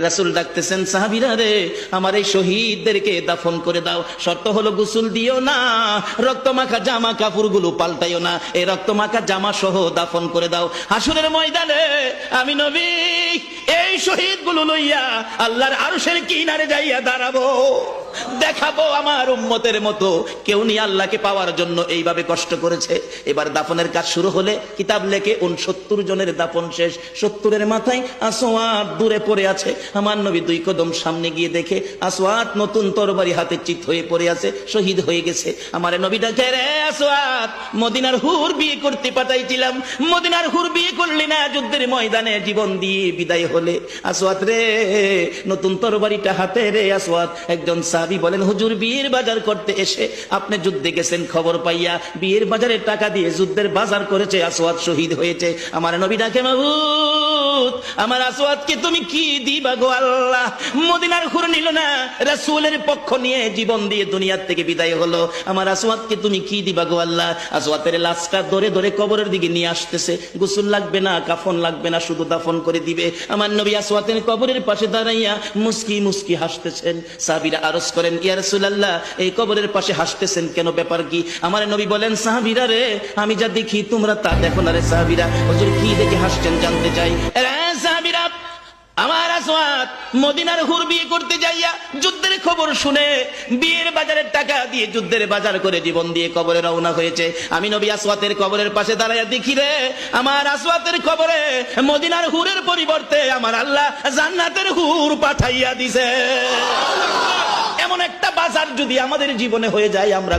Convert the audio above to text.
রাসূল ডাকতেছেন, সাহাবীরা রে, আমার এই শহীদদেরকে দাফন করে দাও। শর্ত হলো গোসল দিও না, রক্তমাখা জামা কাপড়গুলো পাল্টাইও না, এই রক্তমাখা জামা সহ দাফন করে দাও। হাসরের ময়দানে আমি নবী এই শহীদগুলো লইয়া আল্লাহর আরশের কিনারে যাইয়া দাঁড়াবো, দেখাবো আমার উম্মতের মতো কেউ নিয়ে আল্লাহকে পাওয়ার জন্য এইভাবে কষ্ট করেছে। এবার দাফনের কাজ শুরু হলে কিতাব লেখে 69 জনের দাফন শেষ। 70-এর মাথায় আসওয়াদ দূরে পড়ে আছে। আমার নবী 2 কদম সামনে গিয়ে দেখে আসওয়াদ নতুন তরবারি হাতে চিত হয়ে পড়ে আছে, শহীদ হয়ে গেছে। আমার নবী ডাকে, রে আসওয়াদ, মদিনার হুর বিয়ে করতে পাঠাইছিলাম, মদিনার হুর বিয়ে করলি না, যুদ্ধের ময়দানে জীবন দিয়ে বিদায় হলে। আসওয়াদ রে, নতুন তরবারিটা হাতে রে। আসওয়াদ একজন সাহাবী বলেন, হুজুর বিয়ের বাজার করতে এসে আপনি যুদ্ধে গেছেন, খবর পাইয়া বিয়ের বাজারে টাকা দিয়ে যুদ্ধের বাজার করেছে, আসওয়াদ শহীদ হয়েছে। আমার নবী ডাকে, মাবুদ, আমার আসওয়াদকে তুমি কি দিবা গো আল্লাহ? মদিনার হুর নিল না, রাসূলের পক্ষ নিয়ে জীবন দিয়ে দুনিয়ার থেকে বিদায় হলো, আমার আসওয়াদকে তুমি কি দিবা গো আল্লাহ? আসওয়াদের লাশটা ধরে ধরে কবরের দিকে নিয়ে আসতেছে। গোসল লাগবে না, কাফন লাগবে না, শুধু দাফন করে দিবে। আমার নবী আসওয়াদের কবরের পাশে দাঁড়াইয়া মুস্কি মুস্কি হাসতেছেন। সাহাবীরা আরজ করেন, ইয়া রাসূলুল্লাহ, এই কবরের পাশে হাসতেছেন কেন, ব্যাপার কি? আমার নবী বলেন, সাহাবীরা রে, আমি যা দেখি তোমরা তা দেখো না রে। সাহাবীরা, হুজুর কি দেখে হাসছেন জানতে চাই। সাহাবীরা, আমার আসওয়াদ মদিনার হুর বিয়ে করতে যাইয়া যুদ্ধের খবর শুনে বিয়ের বাজারের টাকা দিয়ে যুদ্ধের বাজার করে জীবন দিয়ে কবরে রওনা হয়েছে। আমি নবী আসওয়াদের কবরের পাশে দাঁড়াইয়া দেখি রে, আমার আসওয়াদের কবরে মদিনার হুরের পরিবর্তে আমার আল্লাহ জান্নাতের হুর পাঠাইয়া দিছে। এমন একটা বাজার যদি আমাদের জীবনে হয়ে যায়, আমরা